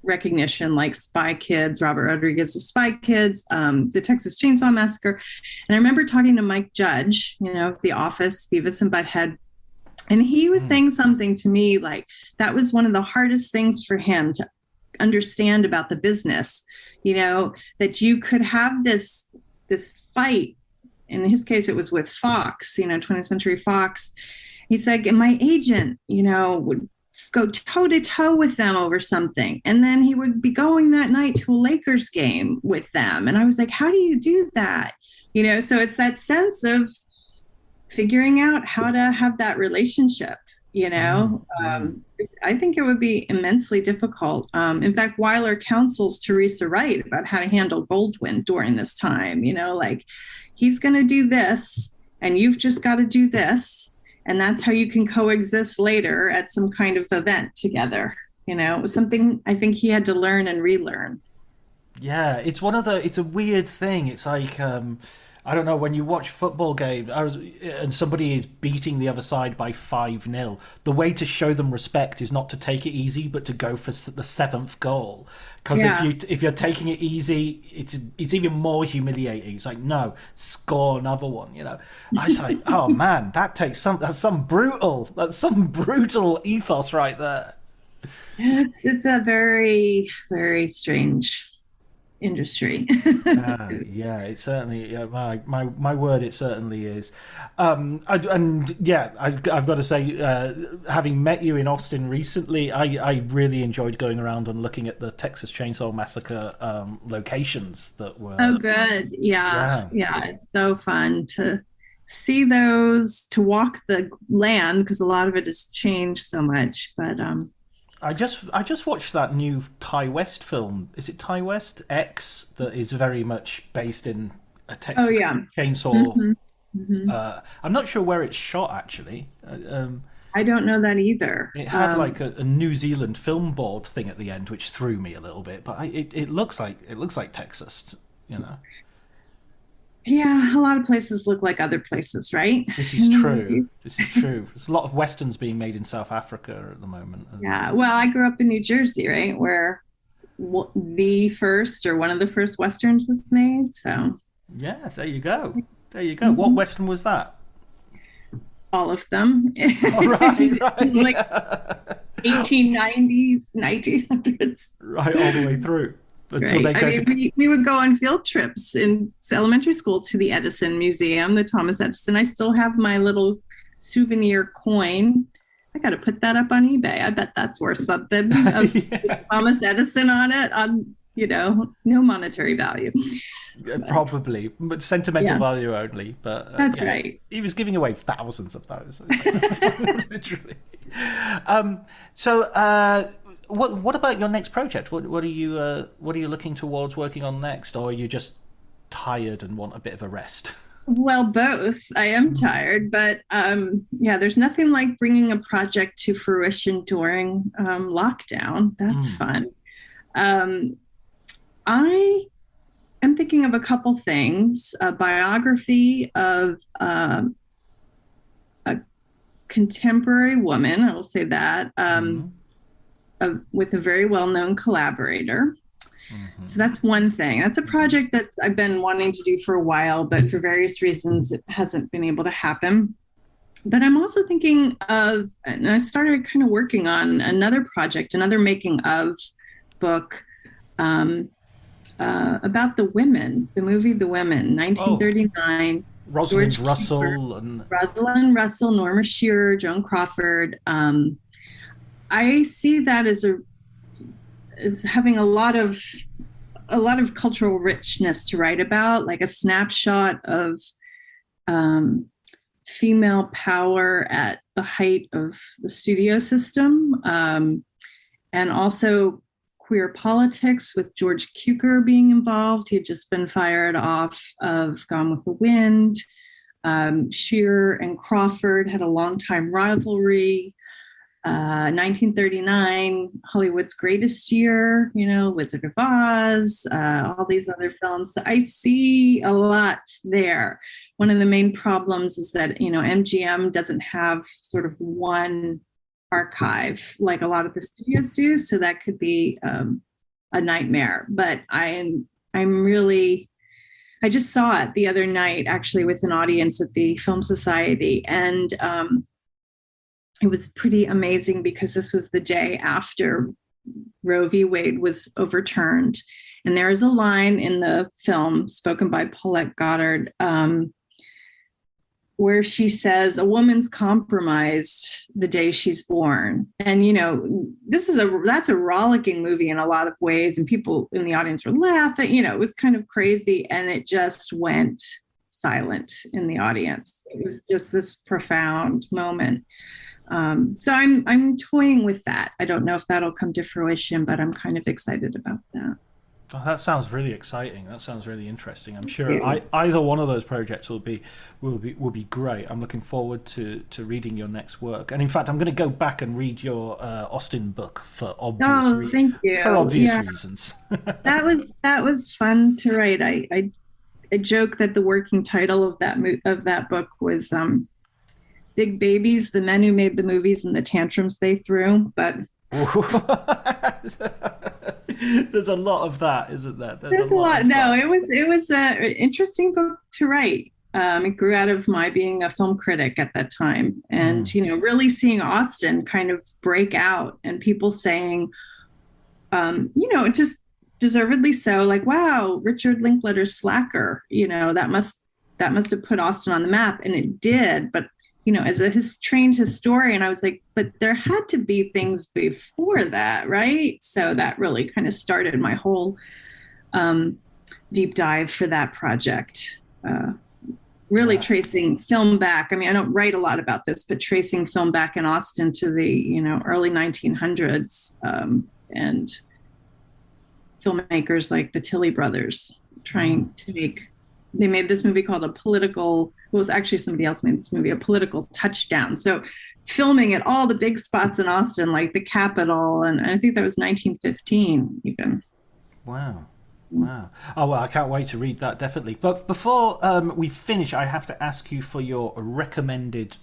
recognition, like Spy Kids, Robert Rodriguez's Spy Kids, the Texas Chainsaw Massacre. And I remember talking to Mike Judge, of The Office, Beavis and Butthead. And he was saying something to me like that was one of the hardest things for him to understand about the business, that you could have this fight. In his case, it was with Fox, 20th Century Fox. He said, and my agent, would go toe to toe with them over something. And then he would be going that night to a Lakers game with them. And I was like, how do you do that? So it's that sense of figuring out how to have that relationship, I think it would be immensely difficult. In fact, Wyler counsels Teresa Wright about how to handle Goldwyn during this time, like, he's going to do this and you've just got to do this. And that's how you can coexist later at some kind of event together. It was something I think he had to learn and relearn. Yeah, it's a weird thing. It's like, I don't know, when you watch football games and somebody is beating the other side by 5-0, the way to show them respect is not to take it easy, but to go for the 7th goal. Because if you're taking it easy, it's even more humiliating. It's like, no, score another one. I was like, oh man, that's some brutal ethos right there. It's a very, very strange industry. It certainly, my word, it certainly is. I've got to say, having met you in Austin recently, I really enjoyed going around and looking at the Texas Chainsaw Massacre locations that were. Oh, good. Yeah. It's so fun to see those, to walk the land, because a lot of it has changed so much. But I just watched that new Ty West film. Is it Ty West X? That is very much based in a Texas chainsaw. I'm not sure where it's shot actually. I don't know that either. It had like a New Zealand film board thing at the end, which threw me a little bit. But it looks like Texas, Yeah, a lot of places look like other places, right? This is true. There's a lot of Westerns being made in South Africa at the moment. Yeah, well, I grew up in New Jersey, right, where the first or one of the first Westerns was made, so. Yeah, there you go. What Western was that? all of them. Oh, right. Like 1890s, 1900s. Right, all the way through. Until Right. they go we would go on field trips in elementary school to the Edison Museum, the Thomas Edison. I still have my little souvenir coin. I got to put that up on eBay. I bet that's worth something. Of Thomas Edison on it, on, no monetary value. Probably, but sentimental value only. But that's right. He was giving away thousands of those, literally. What about your next project? What are you looking towards working on next, or are you just tired and want a bit of a rest? Well, both. I am tired, but there's nothing like bringing a project to fruition during lockdown. That's fun. I am thinking of a couple things. A biography of a contemporary woman, I will say that, with a very well-known collaborator. So that's one thing. That's a project that I've been wanting to do for a while, but for various reasons, it hasn't been able to happen. But I'm also thinking of, and I started kind of working on another project, another making of book about the women, the movie The Women, 1939. Rosalind Russell Rosalind Russell, Norma Shearer, Joan Crawford. I see that as having a lot of cultural richness to write about, like a snapshot of female power at the height of the studio system, and also queer politics with George Cukor being involved. He had just been fired off of Gone with the Wind. Shearer and Crawford had a long-time rivalry. 1939, Hollywood's greatest year, Wizard of Oz, all these other films. So I see a lot there. One of the main problems is that, MGM doesn't have sort of one archive like a lot of the studios do. So that could be a nightmare. But I just saw it the other night, actually, with an audience at the Film Society. And it was pretty amazing because this was the day after Roe v. Wade was overturned. And there is a line in the film spoken by Paulette Goddard where she says, "A woman's compromised the day she's born." And, that's a rollicking movie in a lot of ways. And people in the audience were laughing, it was kind of crazy. And it just went silent in the audience. It was just this profound moment. So I'm toying with that. I don't know if that'll come to fruition, but I'm kind of excited about that. Oh, that sounds really exciting. That sounds really interesting. I'm sure either one of those projects will be great. I'm looking forward to reading your next work. And in fact, I'm going to go back and read your Austen book for obvious thank you. For obvious reasons. That was fun to write. I joke that the working title of that book was Big Babies, the Men Who Made the Movies and the Tantrums They Threw. But there's a lot of that, isn't there? There's a lot. No, it was an interesting book to write. It grew out of my being a film critic at that time, and really seeing Austen kind of break out, and people saying, just deservedly so, like, wow, Richard Linklater's Slacker, that must have put Austen on the map, and it did. But as a trained historian, I was like, but there had to be things before that, right? So that really kind of started my whole deep dive for that project. Really tracing film back. I mean, I don't write a lot about this, but tracing film back in Austen to the, early 1900s, and filmmakers like the Tilley brothers trying to they made this movie called actually somebody else made this movie, A Political Touchdown. So filming at all the big spots in Austin, like the Capitol, and I think that was 1915 even. Wow. Oh, well, I can't wait to read that, definitely. But before we finish, I have to ask you for your recommended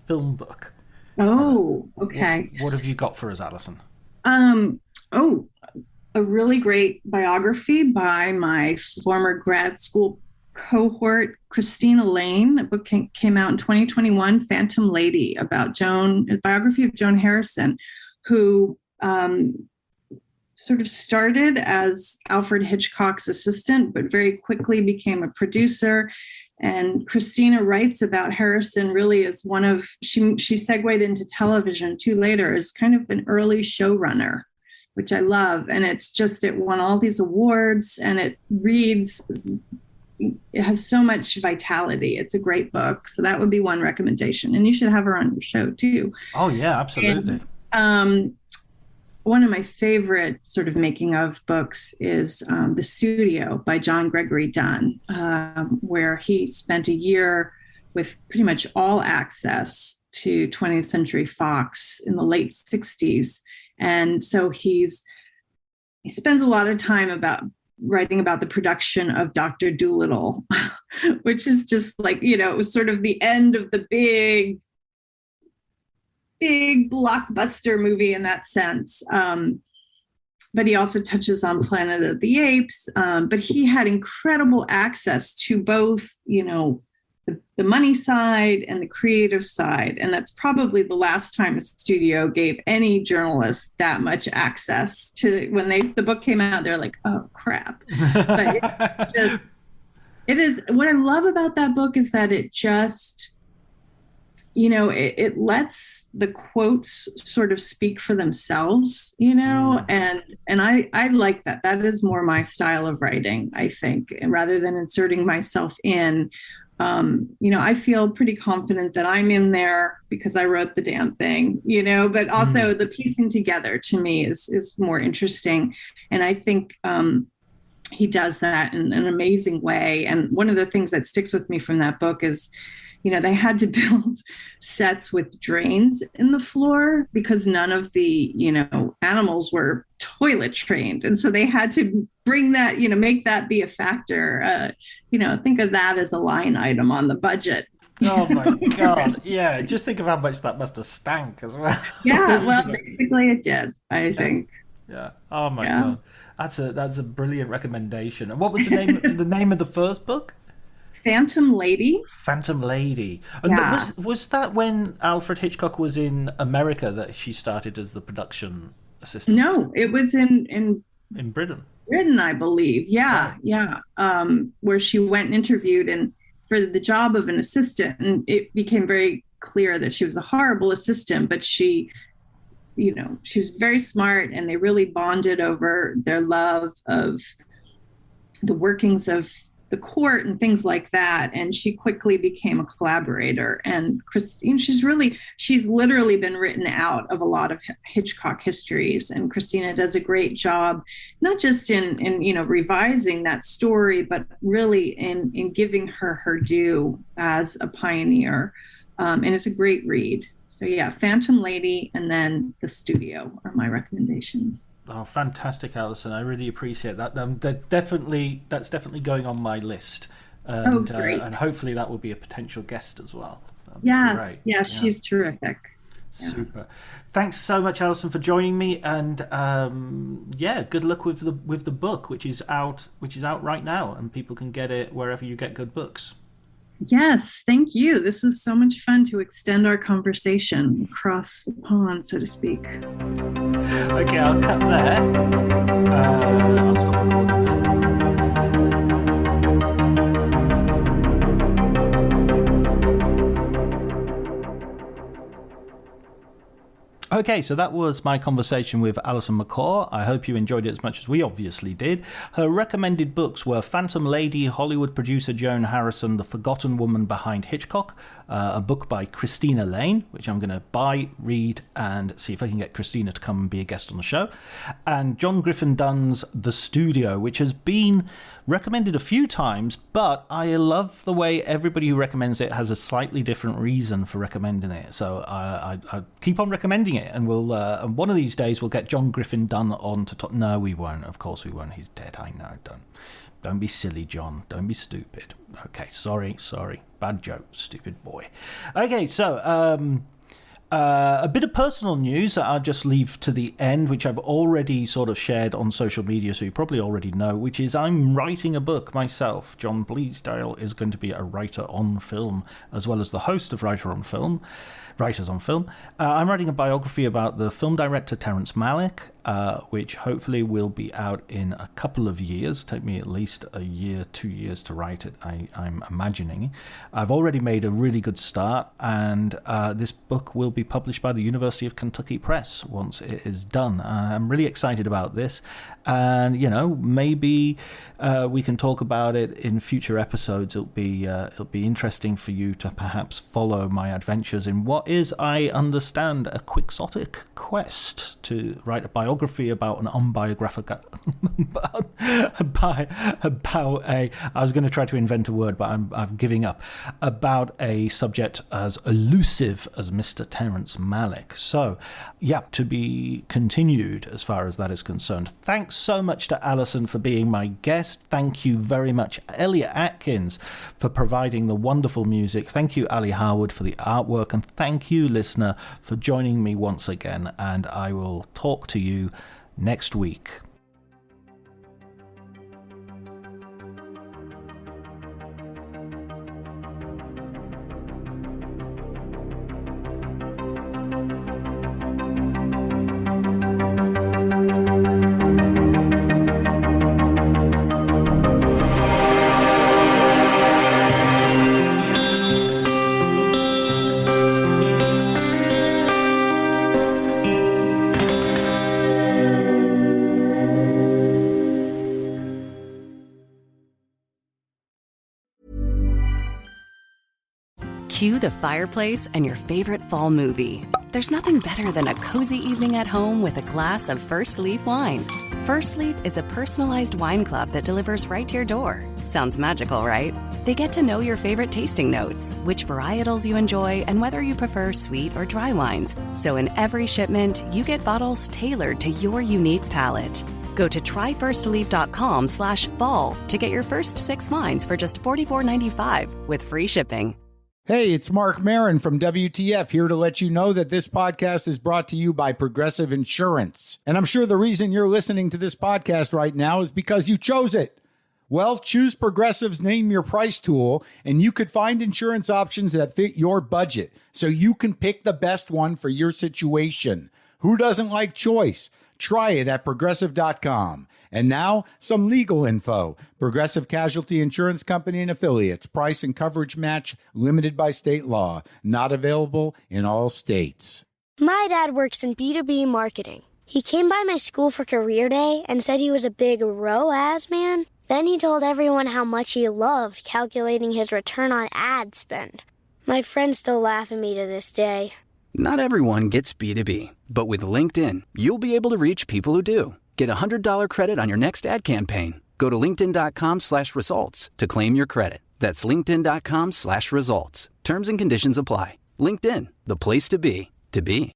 film book. Oh, okay. What have you got for us, Alison? A really great biography by my former grad school cohort, Christina Lane. A book came out in 2021, Phantom Lady, about a biography of Joan Harrison, who sort of started as Alfred Hitchcock's assistant, but very quickly became a producer. And Christina writes about Harrison really as she segued into television too later as kind of an early showrunner, which I love. And it won all these awards, and it has so much vitality. It's a great book. So that would be one recommendation. And you should have her on your show too. Oh yeah, absolutely. And, one of my favorite sort of making of books is The Studio by John Gregory Dunn, where he spent a year with pretty much all access to 20th Century Fox in the late 60s. And so he spends a lot of time writing about the production of Dr. Dolittle, which is just like, it was sort of the end of the big blockbuster movie in that sense. But he also touches on Planet of the Apes. But he had incredible access to both, the money side and the creative side. And that's probably the last time a studio gave any journalist that much access to. When the book came out, they're like, oh crap. But it is, what I love about that book is that it just, it lets the quotes sort of speak for themselves, and I like that. That is more my style of writing, I think, and rather than inserting myself in, I feel pretty confident that I'm in there because I wrote the damn thing, but also the piecing together to me is more interesting. And I think, he does that in an amazing way. And one of the things that sticks with me from that book is, they had to build sets with drains in the floor because none of the, animals were toilet trained. And so they had to bring that, make that be a factor. Think of that as a line item on the budget. Oh my God. Yeah. Just think of how much that must have stank as well. Yeah. Well, basically it did, I think. Yeah. Oh my God. That's a brilliant recommendation. And what was the name of the first book? Phantom Lady. Phantom Lady. And was that when Alfred Hitchcock was in America that she started as the production assistant? No, it was in Britain. Britain, I believe. Yeah. Where she went and interviewed for the job of an assistant, and it became very clear that she was a horrible assistant, but she was very smart, and they really bonded over their love of the workings of the court and things like that. And she quickly became a collaborator. And Christine, she's literally been written out of a lot of Hitchcock histories. And Christina does a great job, not just in revising that story, but really in giving her due as a pioneer. And it's a great read. So yeah, Phantom Lady and then The Studio are my recommendations. Oh, fantastic, Alison! I really appreciate that. That's definitely going on my list, and and hopefully that will be a potential guest as well. Yes, yeah, she's terrific. Super. Thanks so much, Alison, for joining me, and good luck with the book, which is out right now, and people can get it wherever you get good books. Yes, thank you. This was so much fun to extend our conversation across the pond, so to speak. Okay, I'll cut there. I'll stop recording now. Okay, so that was my conversation with Alison Macor. I hope you enjoyed it as much as we obviously did. Her recommended books were Phantom Lady, Hollywood producer Joan Harrison, The Forgotten Woman Behind Hitchcock, a book by Christina Lane, which I'm going to buy, read, and see if I can get Christina to come and be a guest on the show, and John Griffin Dunn's The Studio, which has been recommended a few times, but I love the way everybody who recommends it has a slightly different reason for recommending it. So I keep on recommending it, and we'll and one of these days we'll get John Griffin Dunn on to talk. No, we won't. Of course we won't. He's dead. I know. Don't be silly, John. Don't be stupid. Okay, sorry. Bad joke, stupid boy. Okay, so A bit of personal news that I'll just leave to the end, which I've already sort of shared on social media, so you probably already know, which is I'm writing a book myself. John Bleasdale is going to be a writer on film, as well as the host of Writers on Film. I'm writing a biography about the film director Terrence Malick, which hopefully will be out in a couple of years. Take me at least a year, 2 years to write it, I'm imagining. I've already made a really good start, and this book will be published by the University of Kentucky Press once it is done. I'm really excited about this, and maybe we can talk about it in future episodes. It'll be interesting for you to perhaps follow my adventures in what is, I understand, a quixotic quest to write a biography about an unbiographical about a I was going to try to invent a word, but I'm giving up, about a subject as elusive as Mr. Terrence Malick. So yeah, to be continued as far as that is concerned. Thanks so much to Alison for being my guest. Thank you very much, Elliot Atkins, for providing the wonderful music. Thank you, Ali Harwood, for the artwork, and thank you, listener, for joining me once again, and I will talk to you next week. Cue the fireplace and your favorite fall movie. There's nothing better than a cozy evening at home with a glass of First Leaf wine. First Leaf is a personalized wine club that delivers right to your door. Sounds magical, right? They get to know your favorite tasting notes, which varietals you enjoy, and whether you prefer sweet or dry wines. So in every shipment, you get bottles tailored to your unique palate. Go to tryfirstleaf.com/fall to get your first 6 wines for just $44.95 with free shipping. Hey, it's Mark Maron from WTF, here to let you know that this podcast is brought to you by Progressive Insurance. And I'm sure the reason you're listening to this podcast right now is because you chose it. Well, choose Progressive's Name Your Price tool, and you could find insurance options that fit your budget, so you can pick the best one for your situation. Who doesn't like choice? Try it at Progressive.com. And now, some legal info. Progressive Casualty Insurance Company and Affiliates. Price and coverage match limited by state law. Not available in all states. My dad works in B2B marketing. He came by my school for career day and said he was a big ROAS man. Then he told everyone how much he loved calculating his return on ad spend. My friends still laugh at me to this day. Not everyone gets B2B, but with LinkedIn, you'll be able to reach people who do. Get a $100 credit on your next ad campaign. Go to linkedin.com/results to claim your credit. That's linkedin.com/results. Terms and conditions apply. LinkedIn, the place to be, to be.